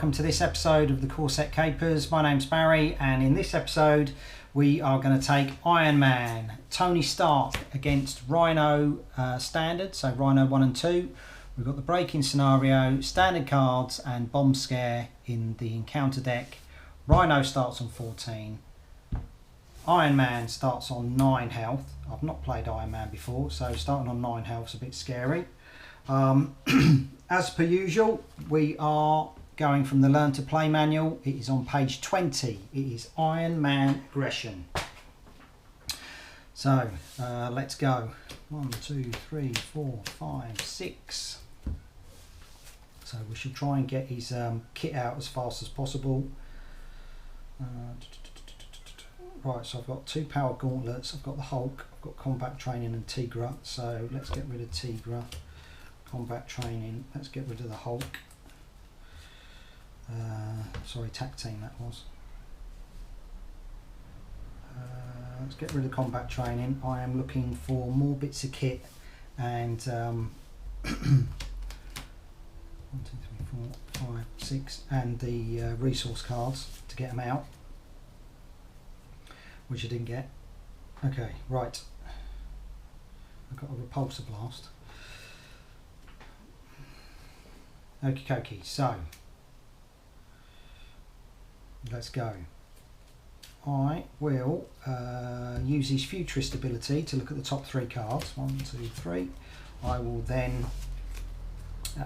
welcome to this episode of the Core Set Capers. My name's Barry, and in this episode we are going to take Iorn Man, Tony Stark against Rhino standard, so Rhino 1 and 2. We've got the breaking scenario, standard cards and bomb scare in the encounter deck. Rhino starts on 14. Iorn Man starts on 9 health. I've not played Iorn Man before, so starting on 9 health is a bit scary. As per usual, we are going from the Learn to Play manual. It is on page 20. It is Iorn Man Aggression. So let's go. 1, 2, 3, 4, 5, 6. So we should try and get his kit out as fast as possible. Right, so I've got 2 power gauntlets. I've got the Hulk. I've got combat training and Tigra. So let's get rid of Tigra. Combat training, let's get rid of the Hulk. Sorry, tac team that was. Let's get rid of combat training. I am looking for more bits of kit and 1, 2, 3, 4, 5, 6 and the resource cards to get them out, which I didn't get. Okay, right. I've got a repulsor blast. Okie dokie, so let's go. I will use his futurist ability to look at the top 3 cards. 1, 2, 3. I will then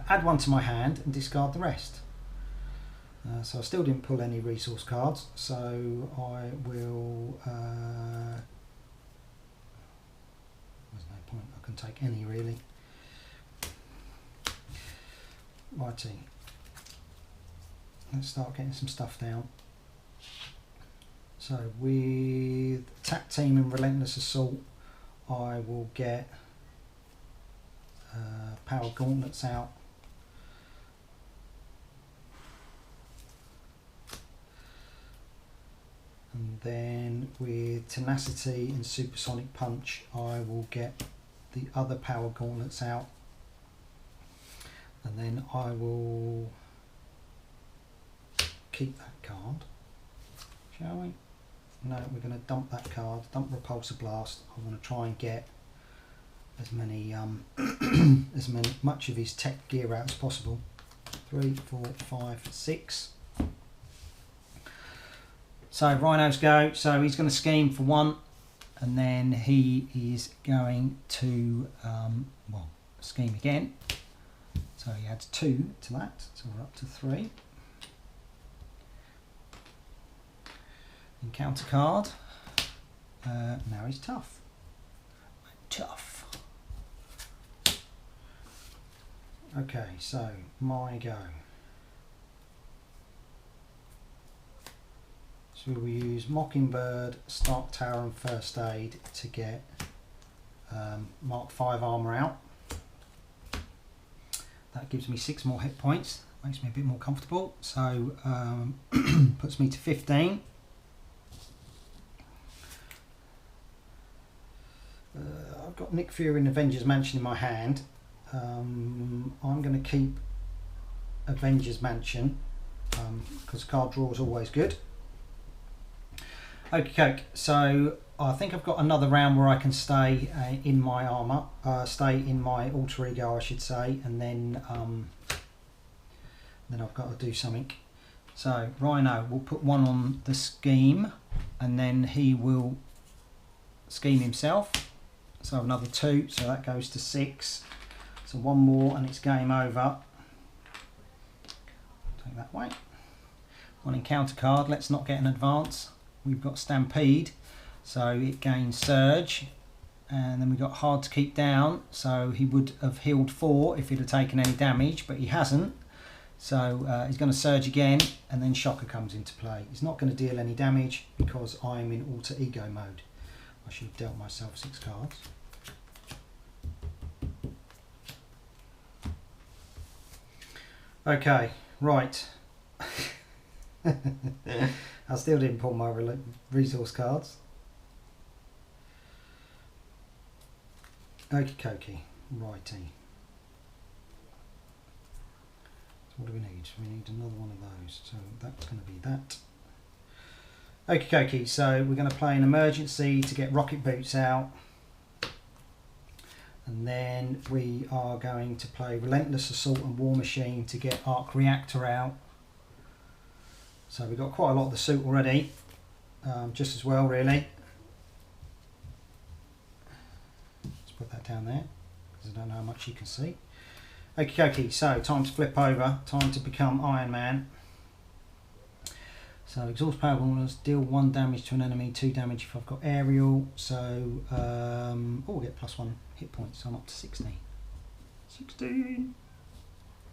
add 1 to my hand and discard the rest. So I still didn't pull any resource cards, so I will. There's no point, I can take any really. Righty, let's start getting some stuff down. So with Tac Team and Relentless Assault, I will get Power Gauntlets out. And then with Tenacity and Supersonic Punch, I will get the other Power Gauntlets out. And then I will keep that card, shall we? No, we're going to dump that card, dump Repulsor Blast. I want to try and get as many, much of his tech gear out as possible. 3, 4, 5, 6. So Rhino's go. So he's going to scheme for 1, and then he is going to scheme again. So he adds 2 to that, so we're up to 3. Encounter card. Now he's tough. Tough. Okay, so my go. So we will use Mockingbird, Stark Tower and First Aid to get Mark 5 armour out. That gives me 6 more hit points, makes me a bit more comfortable, so puts me to 15. I've got Nick Fury and Avengers Mansion in my hand. I'm going to keep Avengers Mansion because card draw is always good. Okay, so I think I've got another round where I can stay in my armour, stay in my alter ego I should say, and then I've got to do something. So Rhino will put 1 on the scheme and then he will scheme himself, so another 2, so that goes to 6, so 1 more and it's game over. Take that way. 1 encounter card, let's not get an advance. We've got Stampede, so it gains Surge, and then we've got Hard to Keep Down, so he would have healed 4 if he'd have taken any damage, but he hasn't, so he's going to Surge again, and then Shocker comes into play. He's not going to deal any damage because I'm in alter ego mode. I should have dealt myself 6 cards. Okay, right. I still didn't pull my resource cards. Okie dokie, righty. what do we need? We need another one of those, so that's going to be that. Okie dokie, so we're going to play an emergency to get rocket boots out, and then we are going to play Relentless Assault and War Machine to get Arc Reactor out. So we've got quite a lot of the suit already, just as well really. Let's put that down there, because I don't know how much you can see. Okie dokie, so time to flip over, time to become Iron Man. So exhaust power gauntlets, deal 1 damage to an enemy, 2 damage if I've got aerial. So, we'll get +1 hit points, so I'm up to 16. 16!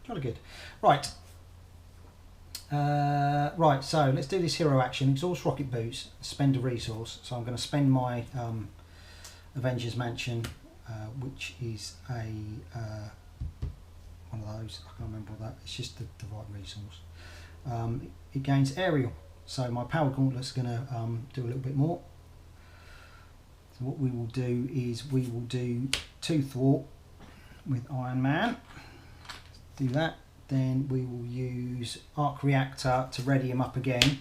Jolly good. Right. Right, so let's do this hero action. Exhaust rocket boots, spend a resource. So I'm going to spend my Avengers Mansion, which is a one of those. I can't remember what that. It's just the right resource. It gains aerial, so my power gauntlet's going to do a little bit more. So what we will do is we will do 2 thwart with Iron Man. Do that. Then we will use Arc Reactor to ready him up again.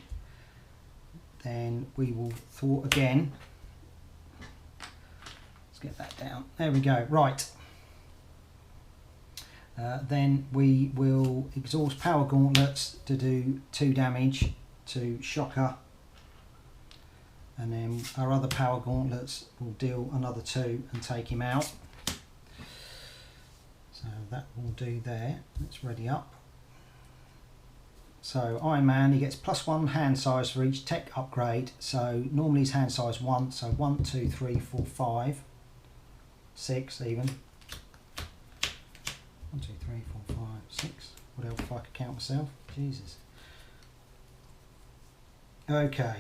Then we will thwart again. Let's get that down. There we go. Right. Then we will exhaust power gauntlets to do 2 damage to Shocker, and then our other power gauntlets will deal another 2 and take him out. So that will do there. Let's ready up. So Iron Man, he gets +1 hand size for each tech upgrade. So normally his hand size 1, so 1, 2, 3, 4, 5, 6 even. 1, 2, 3, 4, 5, 6. What else if I could count myself? Jesus. Okay.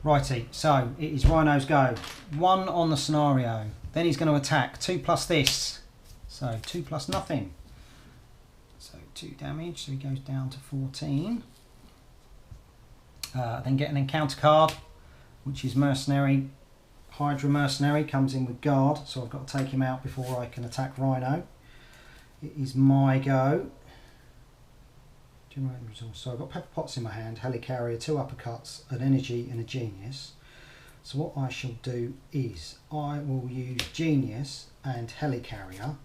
Righty, so it is Rhino's go. 1 on the scenario. Then he's going to attack. 2 plus this. So 2 plus nothing. So 2 damage, so he goes down to 14. Then get an encounter card, which is Mercenary. Hydra Mercenary comes in with guard, so I've got to take him out before I can attack Rhino. It is my go. Generate the resource. So I've got Pepper Potts in my hand, Helicarrier, 2 uppercuts, an energy and a genius. So what I shall do is I will use Genius and Helicarrier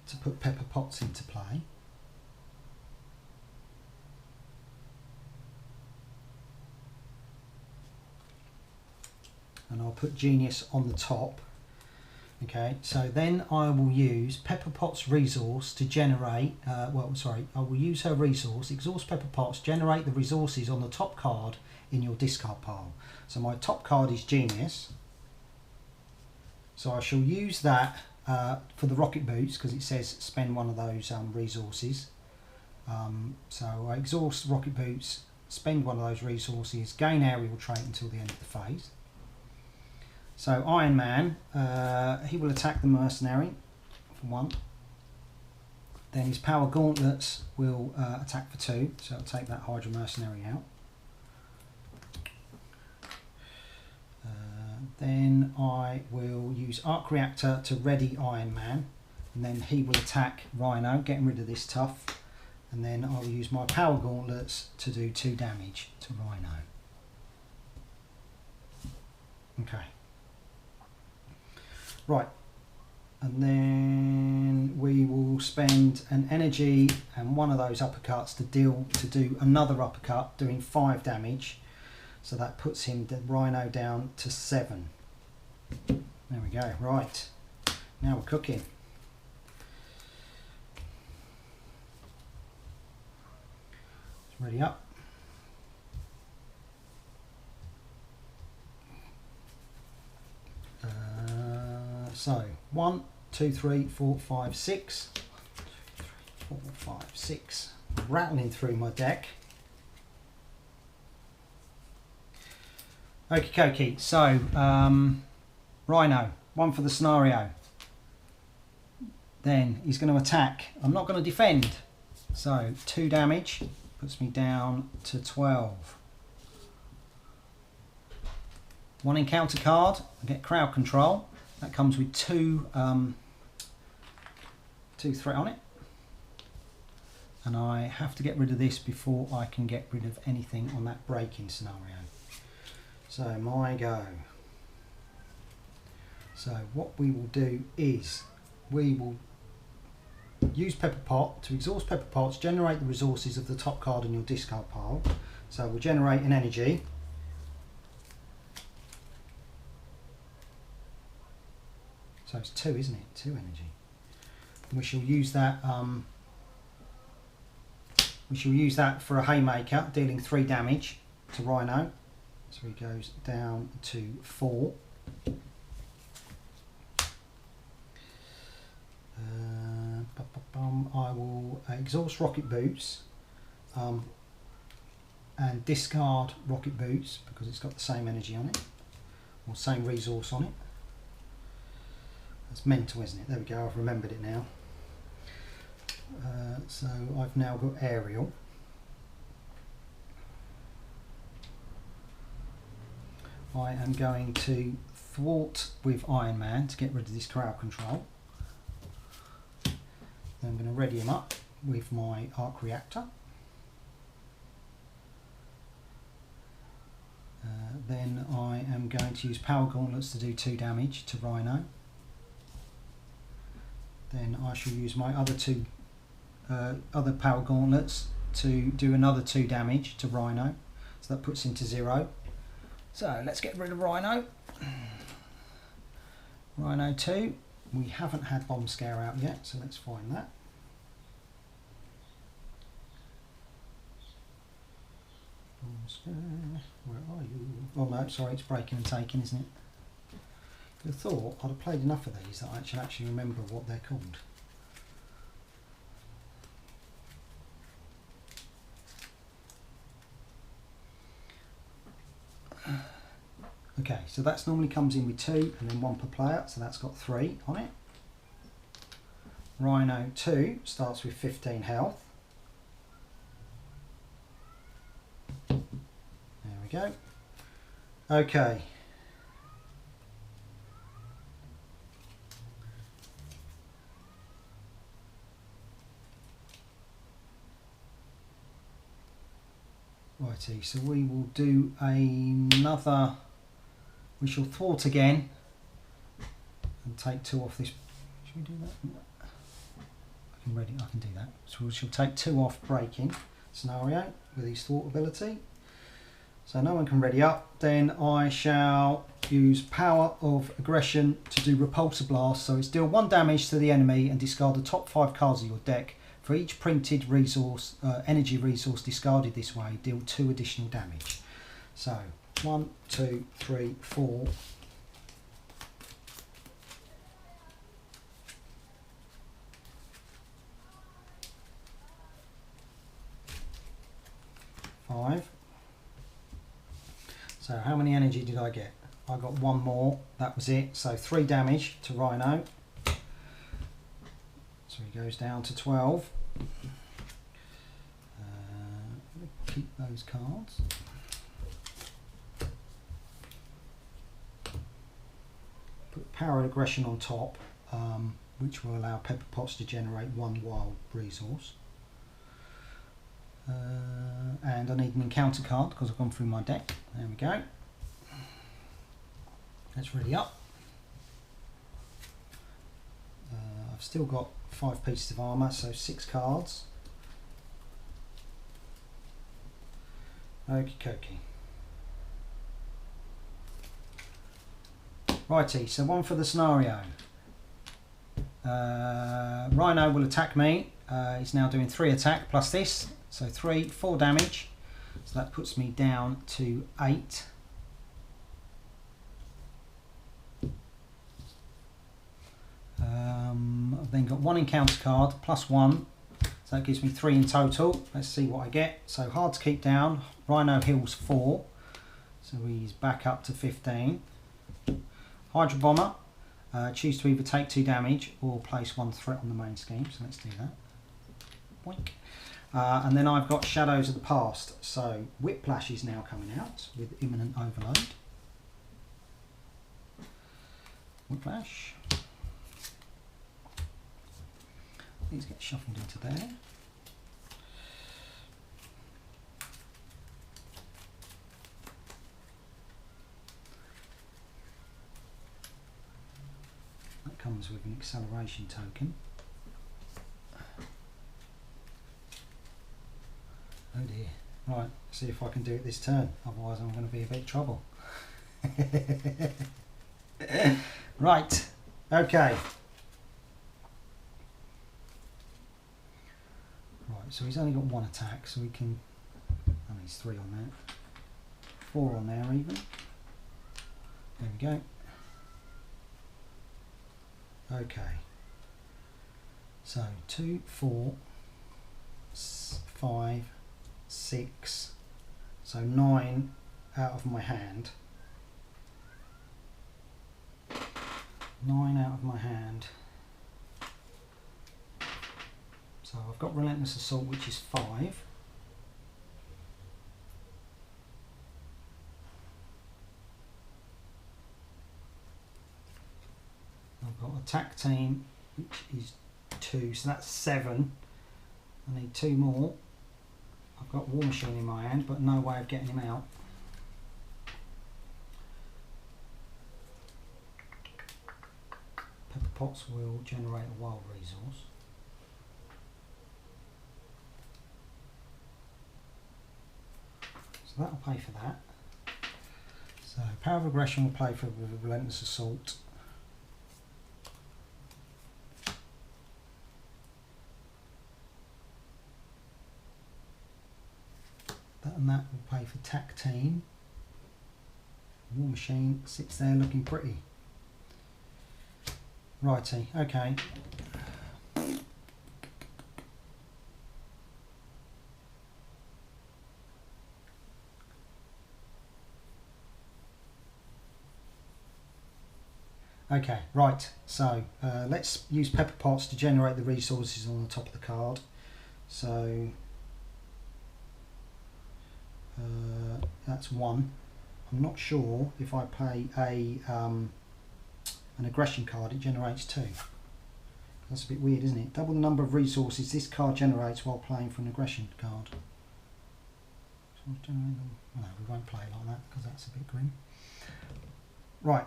to put Pepper Potts into play. And I'll put Genius on the top. Okay, so then I will use Pepper Potts' resource to generate, I will use her resource, exhaust Pepper Potts, generate the resources on the top card in your discard pile. So my top card is Genius. So I shall use that for the rocket boots, because it says spend one of those resources. So I exhaust rocket boots, spend one of those resources, gain aerial trait until the end of the phase. So Iron Man, he will attack the mercenary for 1. Then his power gauntlets will attack for 2, so I'll take that Hydra Mercenary out. Then I will use Arc Reactor to ready Iron Man, and then he will attack Rhino, getting rid of this tough, and then I will use my power gauntlets to do 2 damage to Rhino. Okay. Right, and then we will spend an energy and one of those uppercuts to do another uppercut, doing 5 damage. So that puts him, the Rhino, down to 7. There we go. Right, now we're cooking. It's ready up. So 1, 2, 3, 4, 5, 6. 4, 5, 6. Rattling through my deck. Okie dokie. So Rhino, 1 for the scenario. Then he's going to attack. I'm not going to defend. So 2 damage puts me down to 12. 1 encounter card. I get crowd control. That comes with 2 2 threat on it. And I have to get rid of this before I can get rid of anything on that breaking scenario. So my go. So what we will do is we will use Pepper Pot to exhaust Pepper Pots, generate the resources of the top card in your discard pile. So we'll generate an energy. So it's 2, isn't it? 2 energy. We shall use that. We shall use that for a haymaker, dealing 3 damage to Rhino. So he goes down to 4. I will exhaust Rocket Boots and discard Rocket Boots because it's got the same energy on it, or same resource on it. That's mental, isn't it? There we go, I've remembered it now. So I've now got Aerial. I am going to thwart with Iorn Man to get rid of this crowd control. Then I'm going to ready him up with my arc reactor. Then I am going to use power gauntlets to do 2 damage to Rhino. Then I shall use my other 2 other power gauntlets to do another 2 damage to Rhino. So that puts him to 0. So let's get rid of Rhino. Rhino 2. We haven't had Bomb Scare out yet, so let's find that. Bomb Scare, where are you? Oh no, sorry, it's breaking and taking, isn't it? I thought I'd have played enough of these that I actually remember what they're called. Okay, so that's normally comes in with 2 and then 1 per player, so that's got 3 on it. Rhino 2 starts with 15 health. There we go. Okay. Righty, so we will do another. We shall thwart again and take 2 off this. Should we do that? I can do that. So we shall take 2 off breaking scenario with his thwart ability. So no one can ready up. Then I shall use Power of Aggression to do Repulsor Blast. So it's deal 1 damage to the enemy and discard the top 5 cards of your deck. For each printed resource, energy resource discarded this way, deal 2 additional damage. So 1, 2, 3, 4. Five. So how many energy did I get? I got 1 more, that was it. So 3 damage to Rhino. So he goes down to 12. Keep those cards. Put Power of Aggression on top, which will allow Pepper Pots to generate 1 wild resource. And I need an encounter card because I've gone through my deck. There we go. Let's ready up. I've still got 5 pieces of armour, so 6 cards. Okie dokie. Righty, so 1 for the scenario. Rhino will attack me. He's now doing 3 attack plus this, so 4 damage. So that puts me down to 8. I've then got 1 encounter card plus 1, so that gives me 3 in total. Let's see what I get. So hard to keep down. Rhino heals 4, so he's back up to 15. Hydro Bomber, choose to either take 2 damage or place 1 threat on the main scheme, so let's do that. Boink. And then I've got Shadows of the Past, so Whiplash is now coming out with Imminent Overload. Whiplash. these get shuffled into there. That comes with an acceleration token. Oh dear. Right, see if I can do it this turn, otherwise I'm going to be a bit of trouble. Right, okay. Right, so he's only got one attack, so we can, oh, he's 3 on there, 4 on there even. There we go. Okay. So 2, 4, 5, 6, so 9 out of my hand. 9 out of my hand. So I've got Relentless Assault, which is 5. I've got Attack Team, which is 2, so that's 7. I need 2 more. I've got War Machine in my hand, but no way of getting him out. Pepper Pots will generate a wild resource. So that'll pay for that. So Power of Aggression will pay for Relentless Assault. That and that will pay for Tac Team. War Machine sits there looking pretty. Righty, okay. Okay, right, so let's use Pepper Pots to generate the resources on the top of the card. So that's 1. I'm not sure if I play an aggression card, it generates 2. That's a bit weird, isn't it? Double the number of resources this card generates while playing for an aggression card. So no, we won't play it like that because that's a bit grim. Right.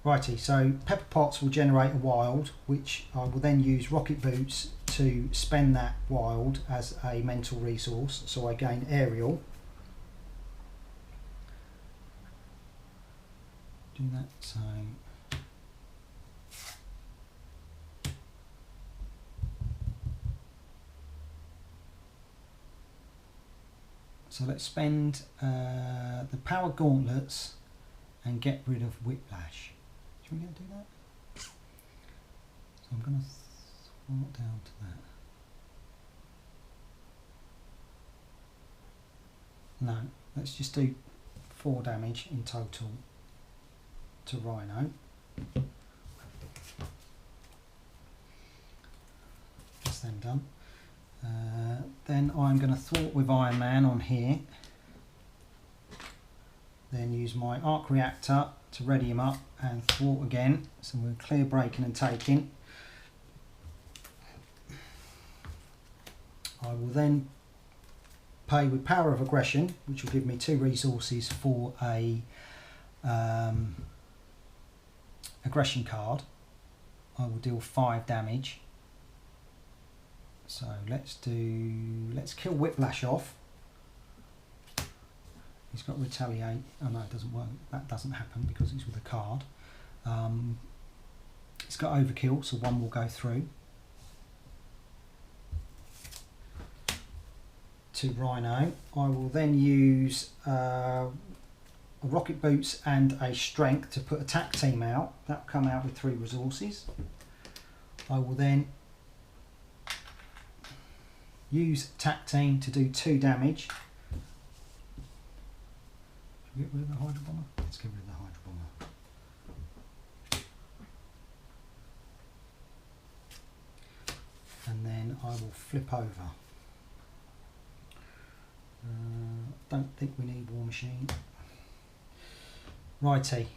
Righty, so Pepper Pots will generate a wild, which I will then use Rocket Boots to spend that wild as a mental resource, so I gain aerial. Do that, so let's spend the Power Gauntlets and get rid of Whiplash. Should we go do that? So I'm going to thwart down to that. No, let's just do 4 damage in total to Rhino. That's them done. Then I'm going to thwart with Iorn Man on here. Then use my arc reactor to ready him up and thwart again. So we'll clear breaking and taking. I will then pay with Power of Aggression, which will give me 2 resources for a aggression card. I will deal 5 damage. So let's kill Whiplash off. He's got Retaliate. Oh no, it doesn't work. That doesn't happen because it's with a card. It's got Overkill, so 1 will go through. To Rhino, I will then use a Rocket Boots and a Strength to put Attack Team out. That will come out with 3 resources. I will then use Attack Team to do 2 damage. Get rid of the Hydro Bomber? Let's get rid of the Hydro Bomber. And then I will flip over. Don't think we need War Machine. Righty.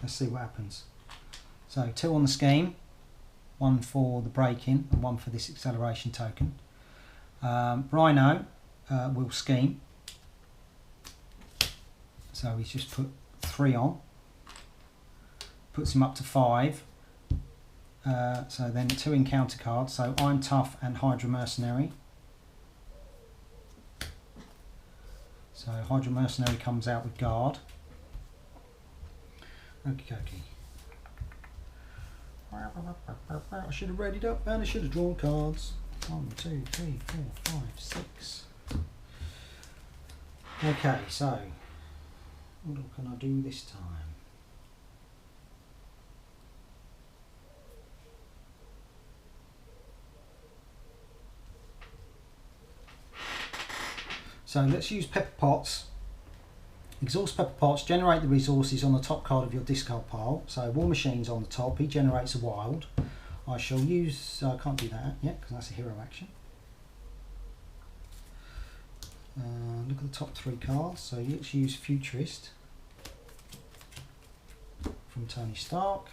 Let's see what happens. So 2 on the scheme, 1 for the break-in and 1 for this acceleration token. Rhino will scheme. So he's just put 3 on. Puts him up to 5. So then 2 encounter cards. So I'm Tough and Hydra Mercenary. So Hydra Mercenary comes out with guard. Okie dokie. I should have readied up and I should have drawn cards. 1, 2, 3, 4, 5, 6. Okay, so what can I do this time? So let's use pepper pots. Exhaust pepper pots, generate the resources on the top card of your discard pile. So War Machine's on the top, he generates a wild. I shall use, I can't do that yet because that's a hero action. Look at the top 3 cards. So let's use Futurist from Tony Stark.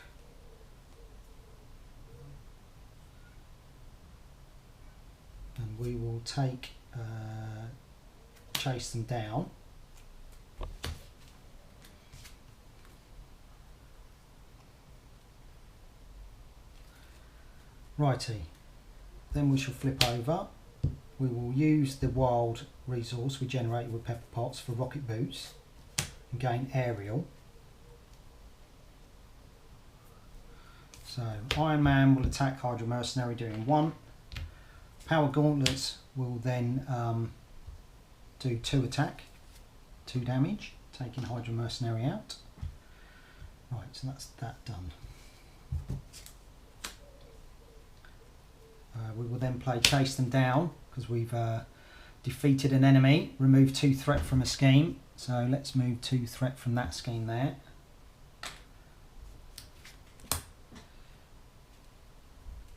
And we will take Chase Them Down. Righty, then we shall flip over. We will use the wild resource we generated with pepper pots for rocket boots and gain aerial. So Iron Man will attack Hydra Mercenary doing 1. Power Gauntlets will then do 2 attack, 2 damage, taking Hydra Mercenary out. Right, so that's that done. We will then play Chase Them Down because we've defeated an enemy, remove 2 threat from a scheme. So let's move 2 threat from that scheme there.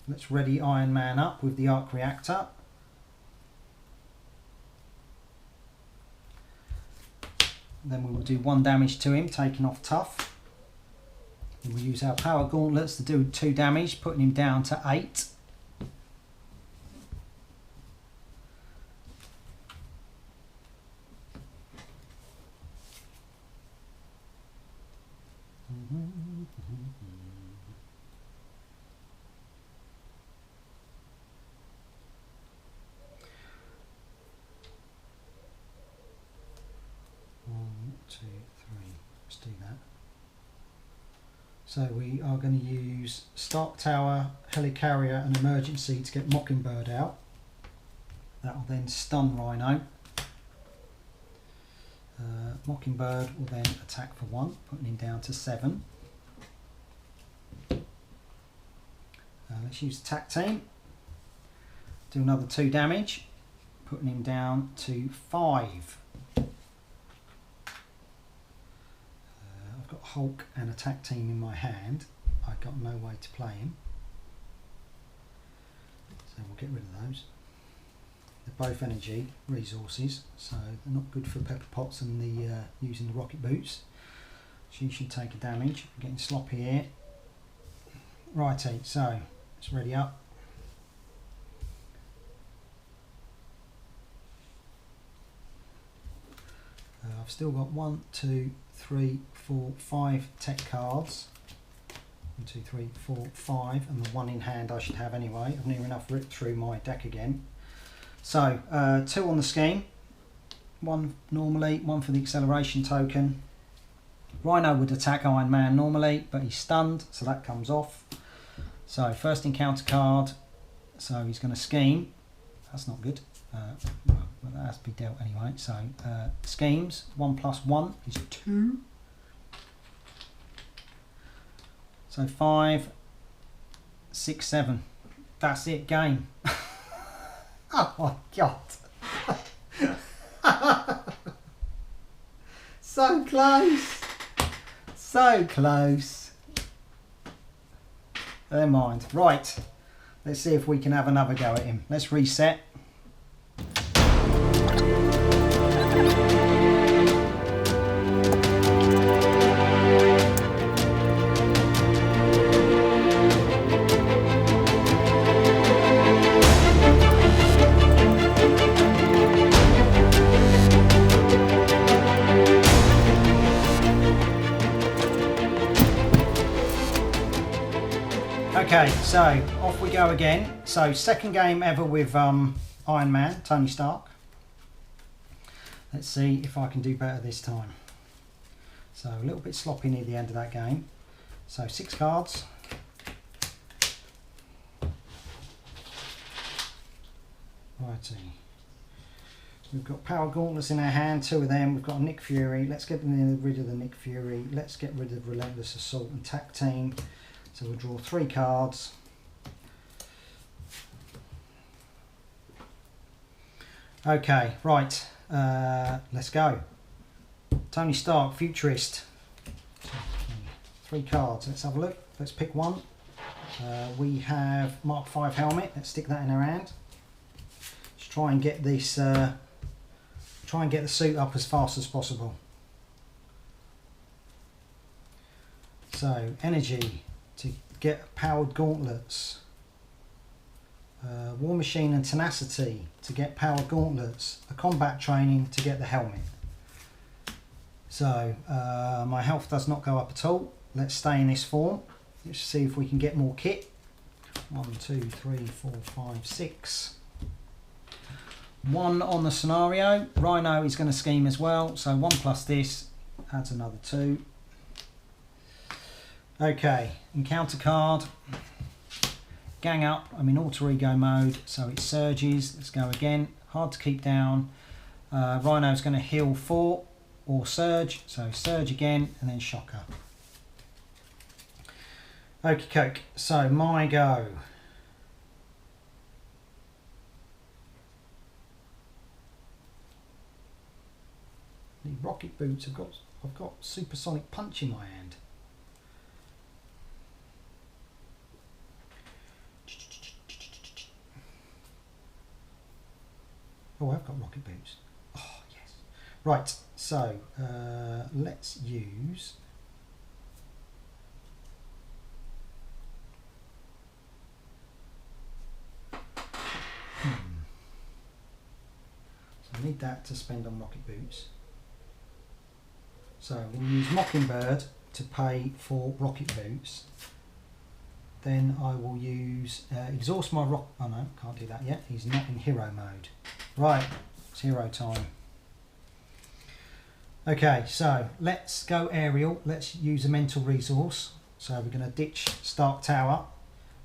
Let's ready Iron Man up with the arc reactor. Then we will do 1 damage to him, taking off Tough. Then we'll use our power gauntlets to do 2 damage, putting him down to 8. Let's do that. So we are going to use Stark Tower, Helicarrier and Emergency to get Mockingbird out. That will then stun Rhino. Mockingbird will then attack for 1, putting him down to 7. Let's use Attack Team. Do another 2 damage, putting him down to 5. I've got Hulk and Attack Team in my hand. I've got no way to play him. So we'll get rid of those. They're both energy resources, so they're not good for pepper pots and the using the rocket boots. She should take a damage. I'm getting sloppy here. Righty, so it's ready up. I've still got 1, 2, 3, 4, 5 tech cards. 1, 2, 3, 4, 5, and the 1 in hand I should have anyway. I've near enough ripped through my deck again. So 2 on the scheme, 1 normally, 1 for the acceleration token. Rhino would attack Iron Man normally, but he's stunned, so that comes off. So first encounter card, so he's going to scheme. That's not good. Well, that has to be dealt anyway. So schemes, 1 + 1 is 2. So 5, 6, 7. That's it, game. Oh my god. So close. So close. Never mind. Right. Let's see if we can have another go at him. Let's reset. So off we go again. So second game ever with Iron Man, Tony Stark. Let's see if I can do better this time. So a little bit sloppy near the end of that game. So 6 cards. Righty. We've got Power Gauntlets in our hand, 2 of them. We've got Nick Fury. Let's get rid of the Nick Fury. Let's get rid of Relentless Assault and Tac Team. So we'll draw 3 cards. Okay, right. Let's go. Tony Stark, Futurist. 3 cards. Let's have a look. Let's pick one. We have Mark 5 helmet. Let's stick that in our hand. Let's try and get this. Try and get the suit up as fast as possible. So energy to get powered gauntlets. War Machine and Tenacity to get powered gauntlets. A combat training to get the helmet. So my health does not go up at all. Let's stay in this form. Let's see if we can get more kit. 1, 2, 3, 4, 5, 6. 1 on the scenario. Rhino is going to scheme as well. So 1 plus this adds another 2. Okay, encounter card. Gang up. I'm in alter ego mode, so it surges. Let's go again. Hard to keep down. Rhino's going to heal 4 or surge. So surge again and then shocker. Okie coke. So my go. The rocket boots. I've got supersonic punch in my hand. Oh, I've got rocket boots. Oh, yes. Right, so let's use... So I need that to spend on rocket boots. So we'll use Mockingbird to pay for rocket boots. Then I will use exhaust my rock. Oh no, can't do that yet. He's not in hero mode. Right, it's hero time. Okay, so let's go aerial. Let's use a mental resource. So we're going to ditch Stark Tower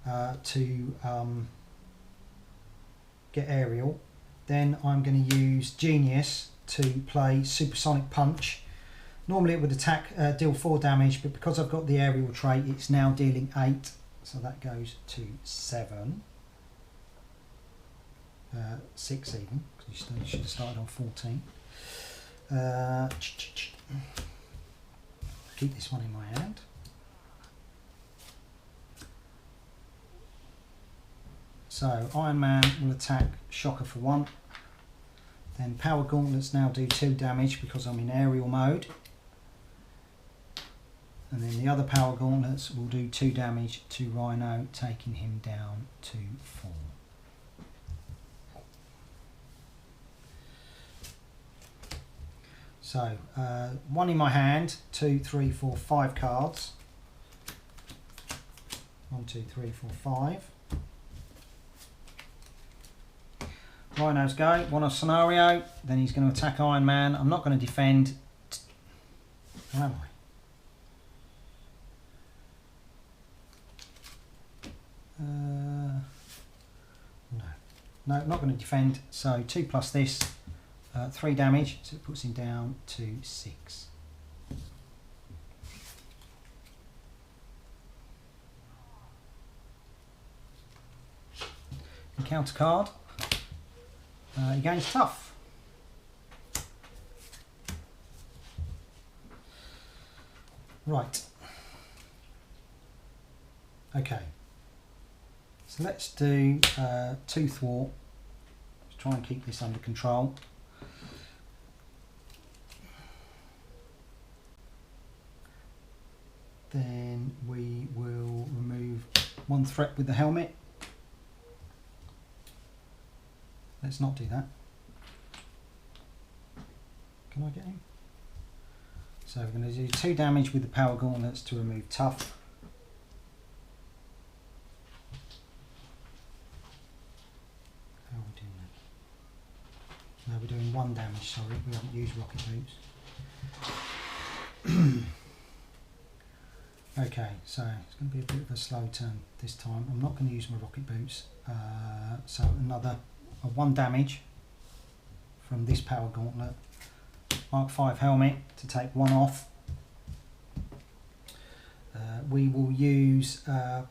to get aerial. Then I'm going to use Genius to play Supersonic Punch. Normally it would attack, deal 4 damage, but because I've got the aerial trait, it's now dealing 8. So that goes to 7. 6 even, because you should have started on 14. Keep this one in my hand. So Iron Man will attack Shocker for 1. Then Power Gauntlets now do 2 damage because I'm in aerial mode. And then the other Power Gauntlets will do 2 damage to Rhino, taking him down to 4. So, 1 in my hand, 2, 3, 4, 5 cards. 1, 2, 3, 4, 5. Rhino's go, 1 on scenario, then he's going to attack Iron Man. I'm not going to defend. Where am I? No, not going to defend. So 2 plus this, 3 damage, so it puts him down to 6. Encounter card. He gains tough. Right. Okay. So let's do 2 thwart. Let's try and keep this under control. Then we will remove 1 threat with the helmet. Let's not do that. Can I get him? So we're going to do 2 damage with the Power Gauntlets to remove tough. we're doing 1 damage, sorry, we haven't used rocket boots. Okay, so it's going to be a bit of a slow turn this time. I'm not going to use my rocket boots. So another 1 damage from this power gauntlet. Mark 5 helmet to take 1 off. We will use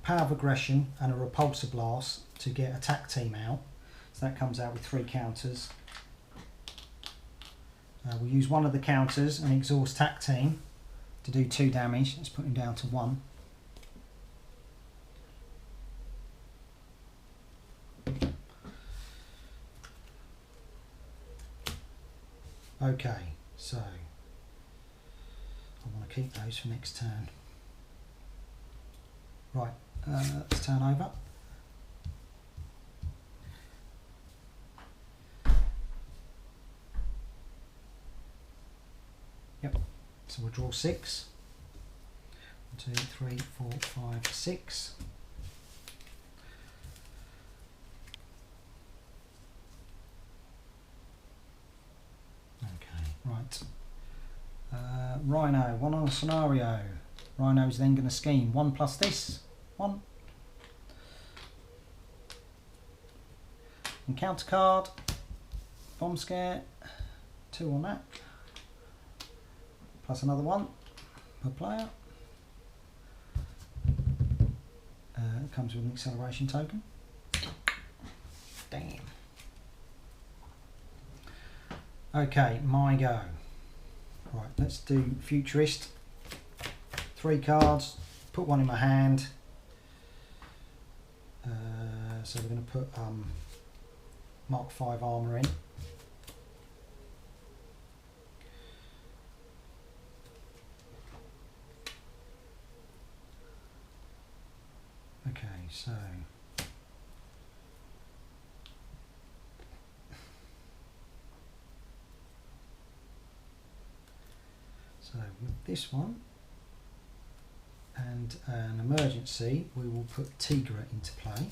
power of aggression and a repulsor blast to get attack team out. So that comes out with 3 counters. We'll use one of the counters and exhaust attack team to do 2 damage. Let's put him down to 1. Okay, so I want to keep those for next turn. Right, let's turn over. Yep, so we'll draw 6. 1, 2, 3, 4, 5, 6. Okay, right. Rhino, 1 on a scenario. Rhino's then going to scheme 1 plus this. 1. Encounter card. Bomb scare. 2 on that. Plus another 1 per player. It comes with an acceleration token. Damn. Okay, my go. Right, let's do Futurist. 3 cards, put 1 in my hand. So we're going to put Mark 5 armour in. Okay, so with this one and an emergency, we will put Tigra into play.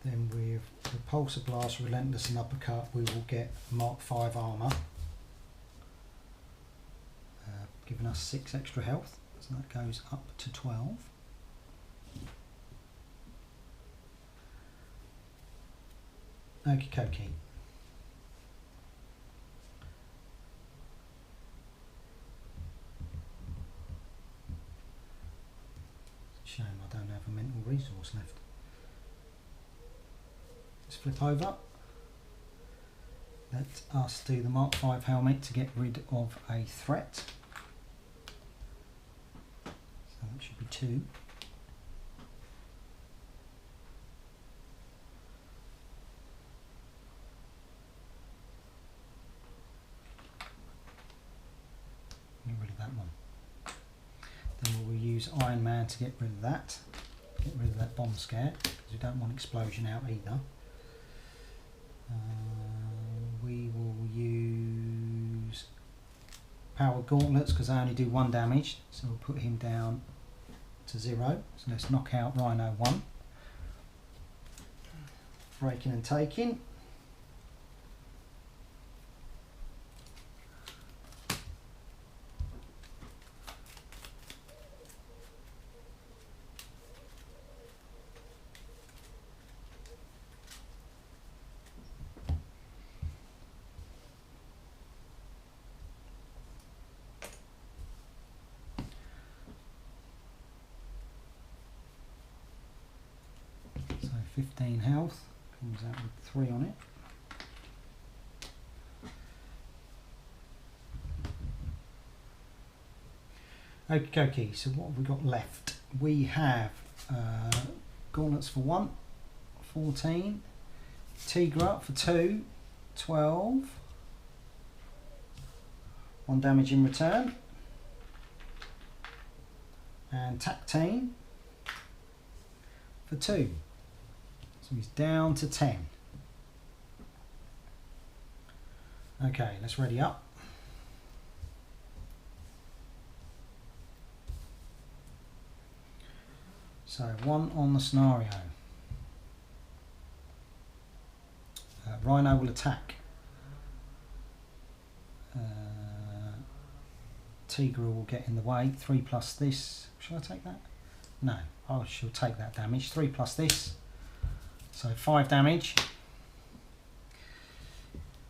Then with Repulsor Blast, Relentless and Uppercut, we will get Mark 5 armour, giving us 6 extra health, so that goes up to 12. Okie dokie. Shame I don't have a mental resource left. Let's flip over. Let us do the Mark 5 helmet to get rid of a threat. So that should be 2. Get rid of that one. Then we'll use Iorn Man to get rid of that. Get rid of that bomb scare, because we don't want explosion out either. We will use power gauntlets because they only do 1 damage, so we'll put him down to 0. So let's knock out Rhino 1. Breaking and taking. So 15 health, comes out with 3 on it. Okie dokie, so what have we got left? We have gauntlets for 1, 14, Tigra for 2, 12, 1 damage in return, and Tactine for 2. So he's down to 10. Okay, let's ready up. So 1 on the scenario. Rhino will attack. Tigra will get in the way. 3 plus this. Shall I take that? No, I shall take that damage. 3 plus this. So 5 damage.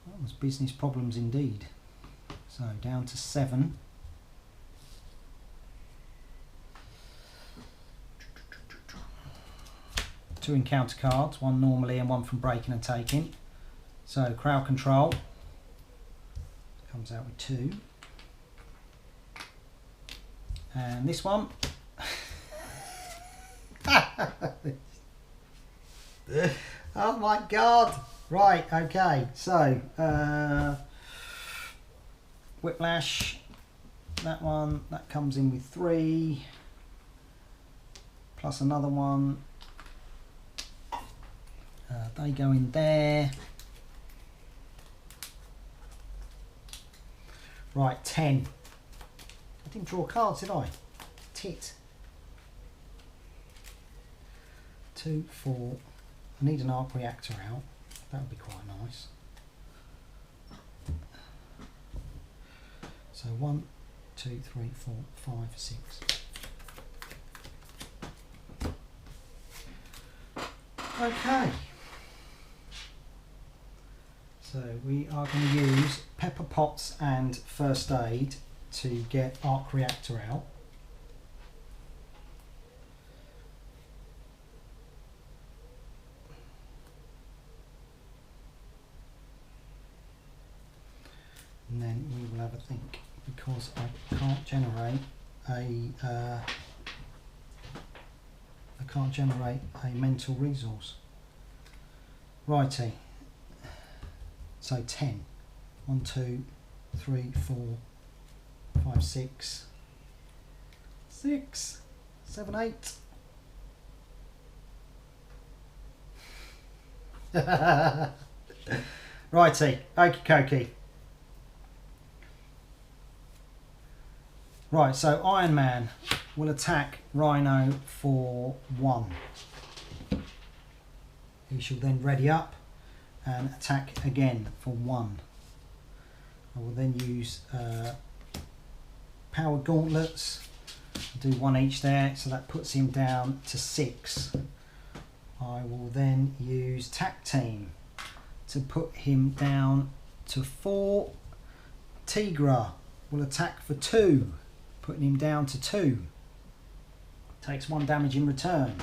That was business problems indeed. So down to 7. Two encounter cards, one normally and one from breaking and taking. So crowd control comes out with 2. And this one. Oh my god! Right, okay, so Whiplash, that one, that comes in with 3, plus another one. They go in there. Right, 10. I didn't draw cards, did I? Tit. 2, 4. I need an arc reactor out. That would be quite nice. So 1, 2, 3, 4, 5, 6. Okay. So we are going to use Pepper Pots and First Aid to get Arc Reactor out. And then we will have a think, because I can't generate a mental resource. Righty. So 10. 1, 2, 3, 4, 5, 6, 6, 7, 8. Righty, okie dokie. Right, so Iorn Man will attack Rhino for 1. He shall then ready up and attack again for 1. I will then use Power Gauntlets, do 1 each there, so that puts him down to 6. I will then use Tac Team to put him down to 4. Tigra will attack for 2, putting him down to 2. Takes 1 damage in return.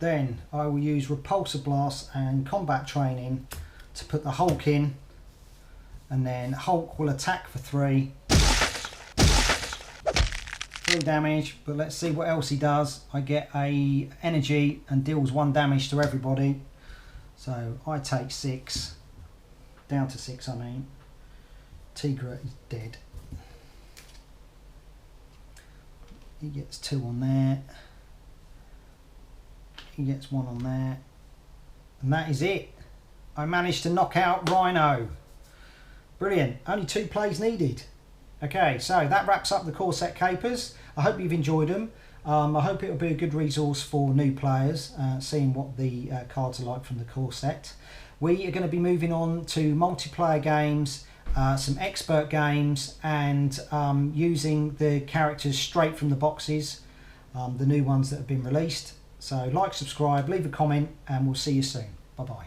Then I will use Repulsor Blast and Combat Training to put the Hulk in, and then Hulk will attack for 3. 3 damage, but let's see what else he does. I get a energy and deals 1 damage to everybody. So I take 6, down to 6 I mean. Tigra is dead. He gets 2 on there. He gets 1 on there. And that is it. I managed to knock out Rhino. Brilliant. Only 2 plays needed. Okay, so that wraps up the core set capers. I hope you've enjoyed them. I hope it will be a good resource for new players, seeing what the cards are like from the core set. We are going to be moving on to multiplayer games, some expert games, and using the characters straight from the boxes, the new ones that have been released. So like, subscribe, leave a comment, and we'll see you soon. Bye bye.